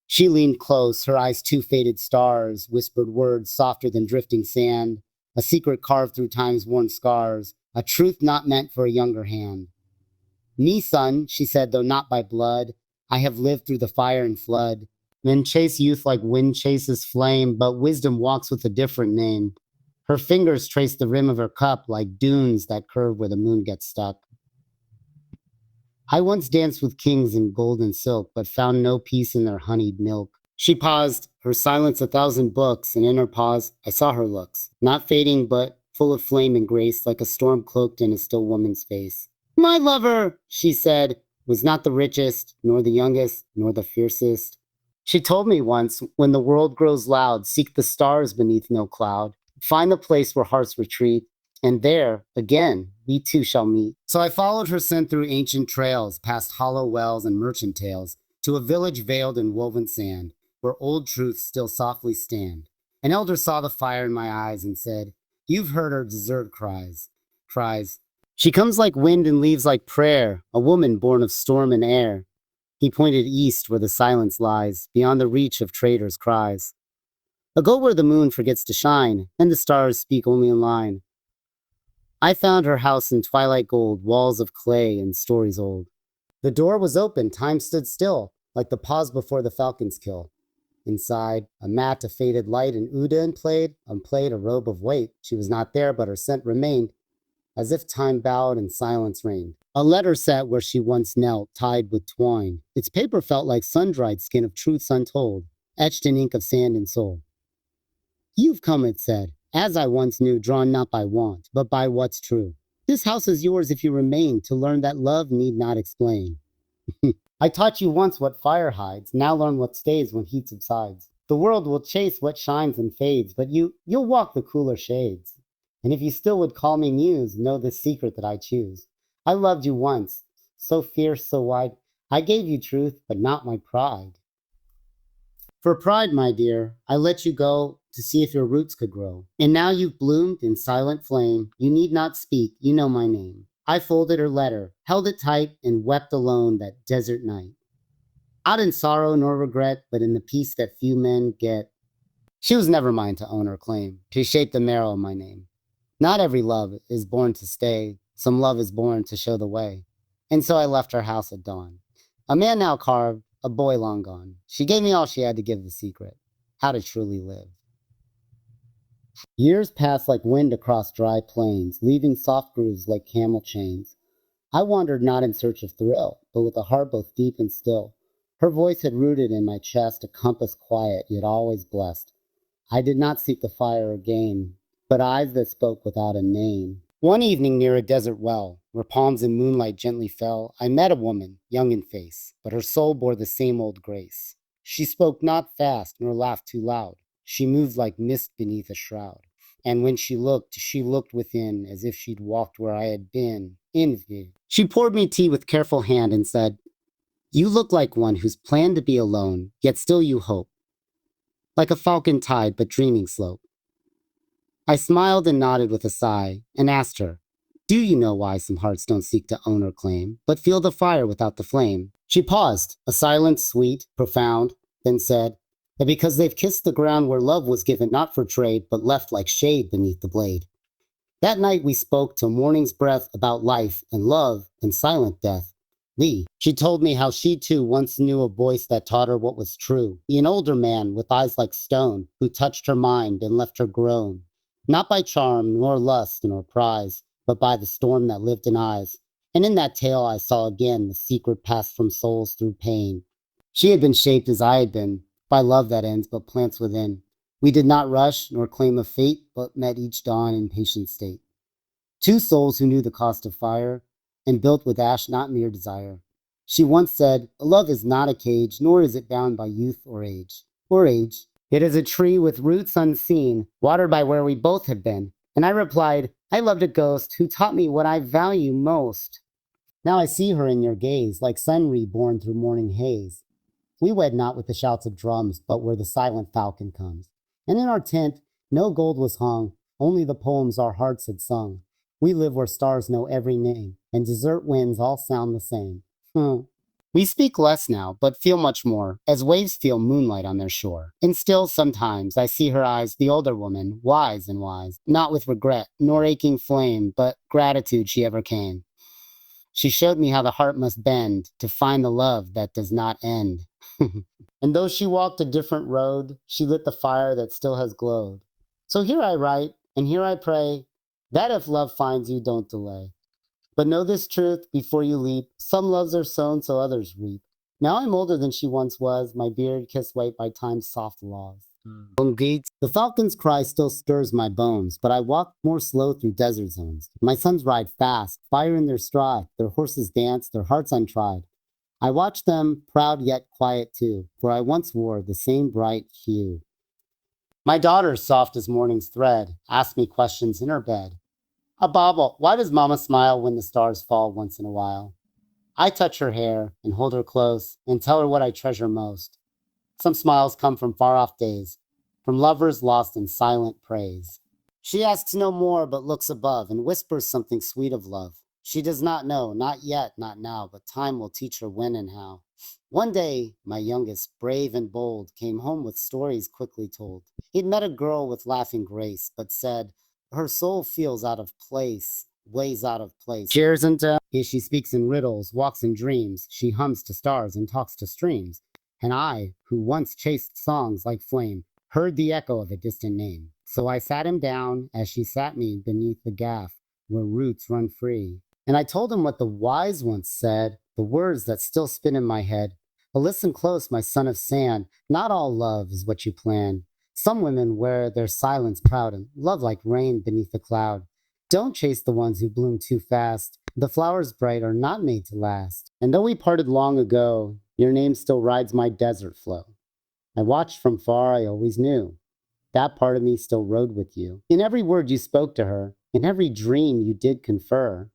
She leaned close, her eyes two faded stars, whispered words softer than drifting sand, a secret carved through time's worn scars, a truth not meant for a younger hand. Me, son, she said, though not by blood, I have lived through the fire and flood. Men chase youth like wind chases flame, but wisdom walks with a different name. Her fingers trace the rim of her cup like dunes that curve where the moon gets stuck. I once danced with kings in gold and silk, but found no peace in their honeyed milk. She paused, her silence a thousand books, and in her pause I saw her looks, not fading but full of flame and grace, like a storm cloaked in a still woman's face. My lover, she said, was not the richest, nor the youngest, nor the fiercest. She told me once, when the world grows loud, seek the stars beneath no cloud. Find the place where hearts retreat, and there, again, we two shall meet. So I followed her scent through ancient trails, past hollow wells and merchant tales, to a village veiled in woven sand, where old truths still softly stand. An elder saw the fire in my eyes and said, you've heard her desert cries. She comes like wind and leaves like prayer, a woman born of storm and air. He pointed east where the silence lies, beyond the reach of traders' cries. Go where the moon forgets to shine, and the stars speak only in line. I found her house in twilight gold, walls of clay and stories old. The door was open, time stood still, like the pause before the falcon's kill. Inside, a mat of faded light, and Udin played a robe of weight. She was not there, but her scent remained, as if time bowed and silence reigned. A letter sat where she once knelt, tied with twine. Its paper felt like sun-dried skin of truths untold, etched in ink of sand and soul. You've come, it said, as I once knew, drawn not by want, but by what's true. This house is yours if you remain, to learn that love need not explain. I taught you once what fire hides, now learn what stays when heat subsides. The world will chase what shines and fades, but you'll walk the cooler shades. And if you still would call me muse, know this secret that I choose. I loved you once, so fierce, so wide. I gave you truth, but not my pride. For pride, my dear, I let you go to see if your roots could grow. And now you've bloomed in silent flame. You need not speak, you know my name. I folded her letter, held it tight, and wept alone that desert night. Not in sorrow nor regret, but in the peace that few men get. She was never mine to own or claim, to shape the marrow of my name. Not every love is born to stay. Some love is born to show the way. And so I left her house at dawn. A man now carved, a boy long gone. She gave me all she had to give, the secret, how to truly live. Years passed like wind across dry plains, leaving soft grooves like camel chains. I wandered not in search of thrill, but with a heart both deep and still. Her voice had rooted in my chest a compass quiet, yet always blessed. I did not seek the fire or gain, but eyes that spoke without a name. One evening near a desert well, where palms in moonlight gently fell, I met a woman, young in face, but her soul bore the same old grace. She spoke not fast, nor laughed too loud. She moved like mist beneath a shroud. And when she looked within, as if she'd walked where I had been, envy. She poured me tea with careful hand and said, you look like one who's planned to be alone, yet still you hope. Like a falcon tide, but dreaming slope. I smiled and nodded with a sigh, and asked her, do you know why some hearts don't seek to own or claim, but feel the fire without the flame? She paused, a silence sweet, profound, then said, that because they've kissed the ground where love was given not for trade, but left like shade beneath the blade. That night we spoke till morning's breath about life and love and silent death. She told me how she too once knew a voice that taught her what was true. An older man with eyes like stone, who touched her mind and left her grown. Not by charm, nor lust, nor prize, but by the storm that lived in eyes. And in that tale I saw again the secret passed from souls through pain. She had been shaped as I had been, by love that ends but plants within. We did not rush, nor claim of fate, but met each dawn in patient state. Two souls who knew the cost of fire, and built with ash not mere desire. She once said, love is not a cage, nor is it bound by youth or age. It is a tree with roots unseen, watered by where we both have been. And I replied, I loved a ghost who taught me what I value most. Now I see her in your gaze, like sun reborn through morning haze. We wed not with the shouts of drums, but where the silent falcon comes. And in our tent, no gold was hung, only the poems our hearts had sung. We live where stars know every name, and desert winds all sound the same. We speak less now, but feel much more, as waves feel moonlight on their shore. And still sometimes I see her eyes, the older woman, wise and wise, not with regret, nor aching flame, but gratitude she ever came. She showed me how the heart must bend to find the love that does not end. And though she walked a different road, she lit the fire that still has glowed. So here I write, and here I pray, that if love finds you, don't delay. But know this truth before you leap, some loves are sown so others reap. Now I'm older than she once was, my beard kissed white by time's soft laws. The falcon's cry still stirs my bones, but I walk more slow through desert zones. My sons ride fast, fire in their stride, their horses dance, their hearts untried. I watch them, proud yet quiet too, for I once wore the same bright hue. My daughter, soft as morning's thread, asks me questions in her bed. Bauble, why does mama smile when the stars fall once in a while? I touch her hair and hold her close and tell her what I treasure most. Some smiles come from far off days, from lovers lost in silent praise. She asks no more but looks above and whispers something sweet of love. She does not know, not yet, not now, but time will teach her when and how. One day, my youngest, brave and bold, came home with stories quickly told. He'd met a girl with laughing grace, but said, her soul feels out of place, ways out of place. Cheers and here she speaks in riddles, walks in dreams. She hums to stars and talks to streams. And I, who once chased songs like flame, heard the echo of a distant name. So I sat him down as she sat me beneath the gaff where roots run free. And I told him what the wise once said, the words that still spin in my head. But listen close, my son of sand, not all love is what you plan. Some women wear their silence proud and love like rain beneath the cloud. Don't chase the ones who bloom too fast. The flowers bright are not made to last. And though we parted long ago, your name still rides my desert flow. I watched from far, I always knew. That part of me still rode with you. In every word you spoke to her, in every dream you did confer.